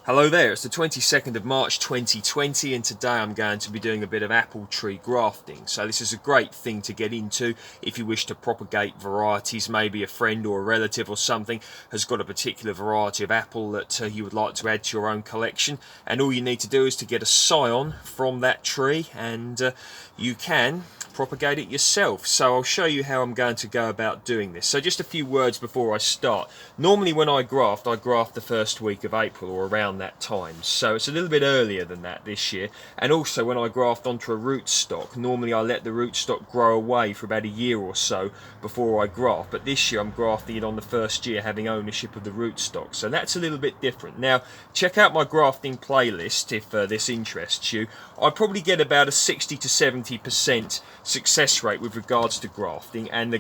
Hello there, it's the 22nd of March 2020 and today I'm going to be doing a bit of apple tree grafting. So this is a great thing to get into if you wish to propagate varieties. Maybe a friend or a relative or something has got a particular variety of apple that you would like to add to your own collection, and all you need to do is to get a scion from that tree and you can propagate it yourself. So I'll show you how I'm going to go about doing this. So just a few words before I start. Normally when I graft the first week of April or around that time, so it's a little bit earlier than that this year. And also when I graft onto a rootstock, normally I let the rootstock grow away for about a year or so before I graft, but this year I'm grafting it on the first year, having ownership of the rootstock, so that's a little bit different. Now check out my grafting playlist if this interests you. I probably get about a 60 to 70% success rate with regards to grafting, and the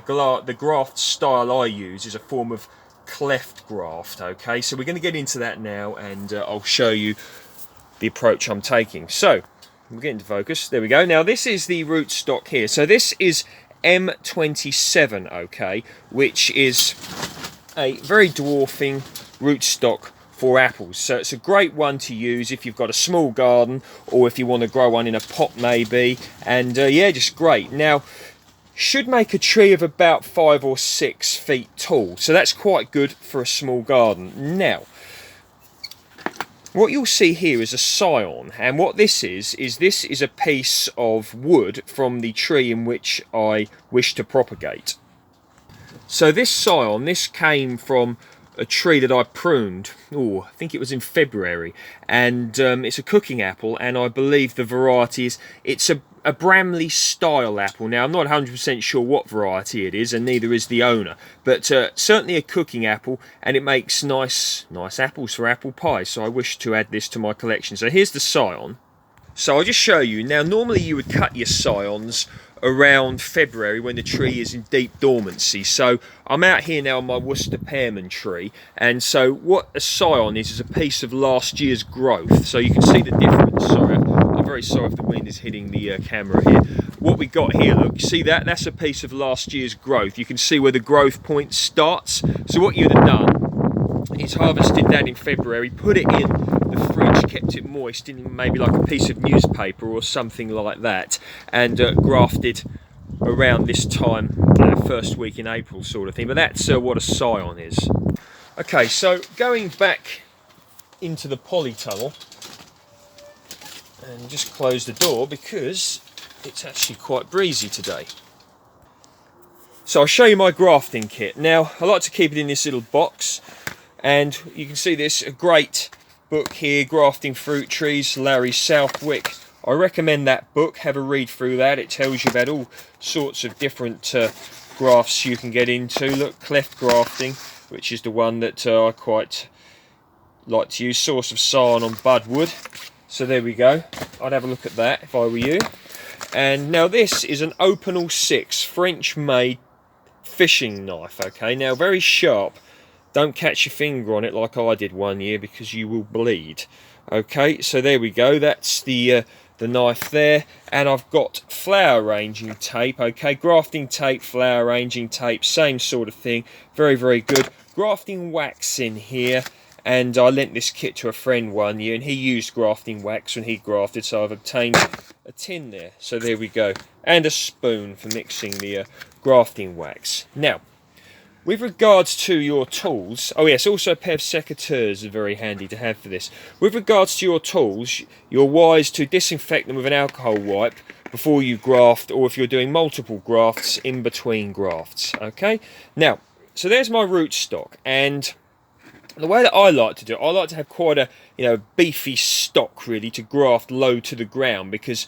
graft style I use is a form of cleft graft. Okay, so we're going to get into that now, and I'll show you the approach I'm taking. So we'll get into focus. There we go. Now this is the rootstock here. So this is M27, okay, which is a very dwarfing rootstock for apples. So it's a great one to use if you've got a small garden or if you want to grow one in a pot maybe, and yeah, just great. Now should make a tree of about 5 or 6 feet tall, so that's quite good for a small garden. Now what you'll see here is a scion, and what this is a piece of wood from the tree in which I wish to propagate. So this scion, this came from a tree that I pruned, I think it was in February, and it's a cooking apple, and I believe the variety is, it's a Bramley style apple. Now I'm not 100% sure what variety it is, and neither is the owner, but certainly a cooking apple, and it makes nice apples for apple pie, so I wish to add this to my collection. So here's the scion. So I'll just show you. Now normally you would cut your scions around February when the tree is in deep dormancy. So I'm out here now on my Worcester pearman tree, and so what a scion is a piece of last year's growth. So you can see the difference. Sorry, I'm very sorry if the wind is hitting the camera here. What we got here, look, see that? That's a piece of last year's growth. You can see where the growth point starts. So what you'd have done is harvested that in February, put it in the fridge, kept it moist in maybe like a piece of newspaper or something like that, and grafted around this time, first week in April sort of thing. But that's what a scion is. Okay, so going back into the polytunnel, and just close the door because it's actually quite breezy today. So I'll show you my grafting kit. Now I like to keep it in this little box, and you can see this, a great book here, Grafting Fruit Trees, Larry Southwick. I recommend that book, have a read through that. It tells you about all sorts of different grafts you can get into. Look, cleft grafting, which is the one that I quite like to use, source of scion on budwood. So there we go, I'd have a look at that if I were you. And now this is an Opinel 6 French made fishing knife, okay, now very sharp. Don't catch your finger on it like I did one year because you will bleed. Okay, so there we go, that's the knife there, and I've got flower arranging tape, okay, grafting tape, flower arranging tape, same sort of thing, very, very good. Grafting wax in here, and I lent this kit to a friend one year, and he used grafting wax when he grafted, so I've obtained a tin there. So there we go, and a spoon for mixing the grafting wax. Now, with regards to your tools, oh yes, also a pair of secateurs are very handy to have for this. With regards to your tools, you're wise to disinfect them with an alcohol wipe before you graft, or if you're doing multiple grafts, in between grafts, okay? Now, so there's my rootstock, and the way that I like to do it, I like to have quite a beefy stock really to graft low to the ground, because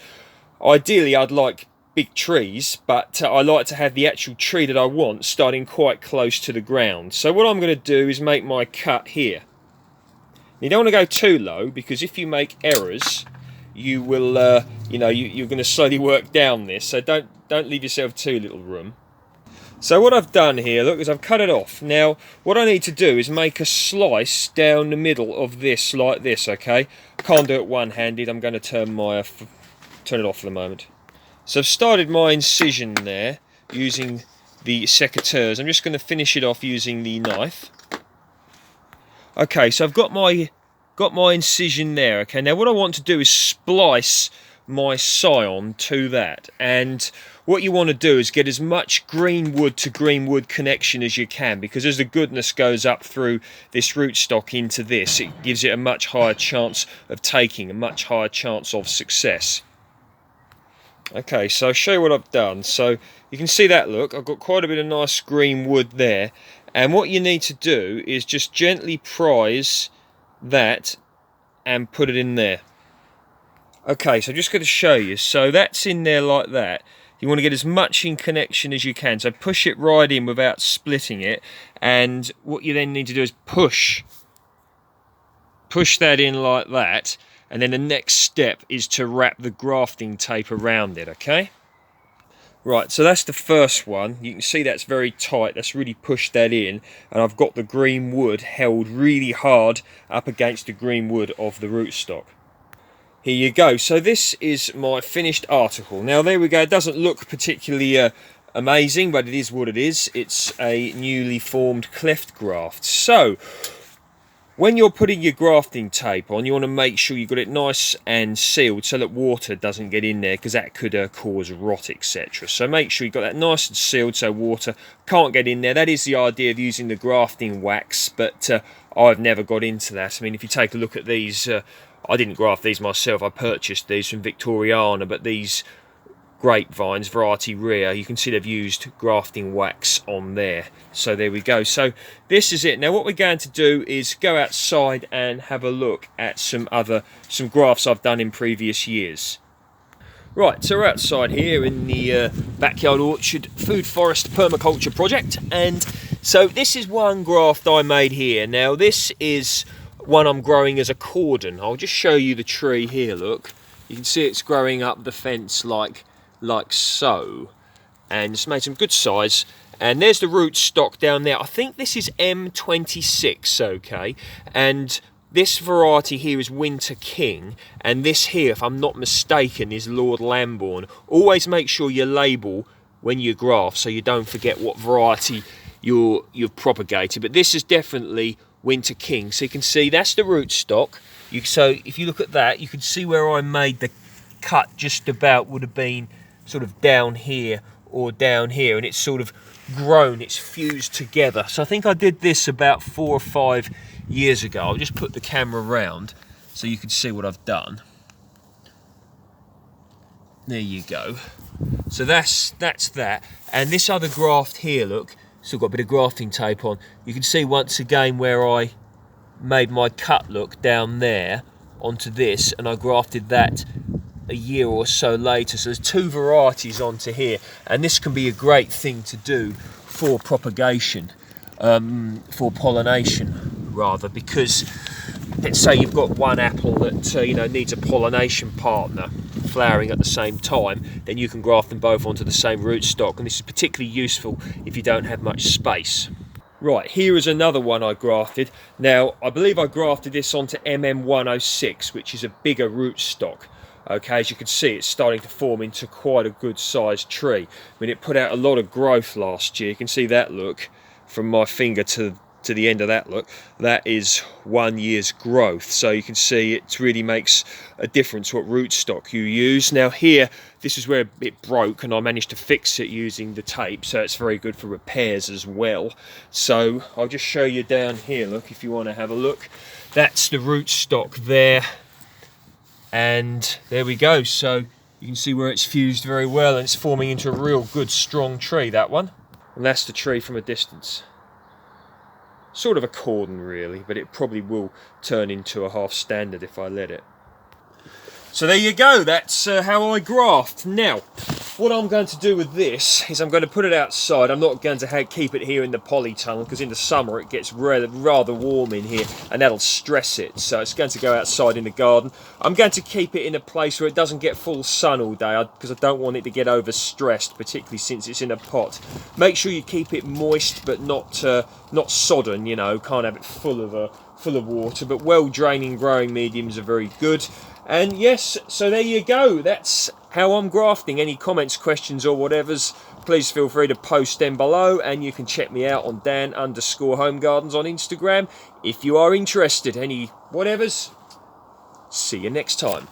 ideally I'd like big trees, but I like to have the actual tree that I want starting quite close to the ground. So what I'm going to do is make my cut here. You don't want to go too low, because if you make errors, you will, you're going to slowly work down this. So don't leave yourself too little room. So what I've done here, look, is I've cut it off. Now, what I need to do is make a slice down the middle of this, like this, okay? Can't do it one-handed. I'm going to turn it off for the moment. So I've started my incision there using the secateurs. I'm just going to finish it off using the knife. Okay, so I've got my got my incision there. Okay, now what I want to do is splice my scion to that, and what you want to do is get as much green wood to green wood connection as you can, because as the goodness goes up through this rootstock into this, it gives it a much higher chance of taking, a much higher chance of success. Okay, so I'll show you what I've done. So you can see that, look, I've got quite a bit of nice green wood there, and what you need to do is just gently prise that and put it in there. Okay, so I'm just going to show you. So that's in there like that. You want to get as much in connection as you can. So push it right in without splitting it. And what you then need to do is push that in like that. And then the next step is to wrap the grafting tape around it, okay? Right, so that's the first one. You can see that's very tight. That's really pushed that in. And I've got the green wood held really hard up against the green wood of the rootstock. Here you go. So this is my finished article. Now there we go. It doesn't look particularly amazing, but it is what it is. It's a newly formed cleft graft. So when you're putting your grafting tape on, you want to make sure you've got it nice and sealed so that water doesn't get in there, because that could cause rot, etc. So make sure you've got that nice and sealed so water can't get in there. That is the idea of using the grafting wax, but I've never got into that. I mean, if you take a look at these, I didn't graft these myself, I purchased these from Victoriana, but these grapevines, variety rare, you can see they've used grafting wax on there. So there we go. So this is it. Now what we're going to do is go outside and have a look at some grafts I've done in previous years. Right, so we're outside here in the backyard orchard food forest permaculture project, and so this is one graft I made here. Now this is one I'm growing as a cordon. I'll just show you the tree here, look. You can see it's growing up the fence like so, and it's made some good size. And there's the rootstock down there. I think this is M26, okay, and this variety here is Winter King, and this here, if I'm not mistaken, is Lord Lambourne. Always make sure you label when you graft so you don't forget what variety you've propagated, but this is definitely Winter King. So you can see that's the rootstock. So if you look at that, you can see where I made the cut just about would have been sort of down here or down here, and it's sort of grown, it's fused together. So I think I did this about 4 or 5 years ago. I'll just put the camera around so you can see what I've done. There you go. So that's that. And this other graft here, look, still got a bit of grafting tape on. You can see once again where I made my cut, look, down there onto this, and I grafted that a year or so later. So there's 2 varieties onto here, and this can be a great thing to do for propagation, for pollination rather, because let's say you've got one apple that needs a pollination partner flowering at the same time, then you can graft them both onto the same rootstock, and this is particularly useful if you don't have much space. Right, here is another one I grafted. Now, I believe I grafted this onto MM106, which is a bigger rootstock. Okay, as you can see, it's starting to form into quite a good sized tree. I mean, it put out a lot of growth last year. You can see that, look, from my finger to the end of that, look, that is 1 year's growth. So you can see it really makes a difference what rootstock you use. Now here, this is where it broke, and I managed to fix it using the tape, so it's very good for repairs as well. So I'll just show you down here, look, if you want to have a look. That's the rootstock there, and there we go. So you can see where it's fused very well, and it's forming into a real good strong tree, that one. And that's the tree from a distance. Sort of a cordon really, but it probably will turn into a half standard if I let it. So there you go, that's how I graft. Now, what I'm going to do with this is I'm going to put it outside. I'm not going to keep it here in the polytunnel, because in the summer it gets rather warm in here, and that'll stress it. So it's going to go outside in the garden. I'm going to keep it in a place where it doesn't get full sun all day, because I don't want it to get overstressed, particularly since it's in a pot. Make sure you keep it moist, but not sodden, you know, can't have it full of water, but well draining growing mediums are very good. And yes, so there you go, that's how I'm grafting. Any comments, questions or whatevers, please feel free to post them below, and you can check me out on Dan_Home Gardens on Instagram if you are interested. Any whatevers. See you next time.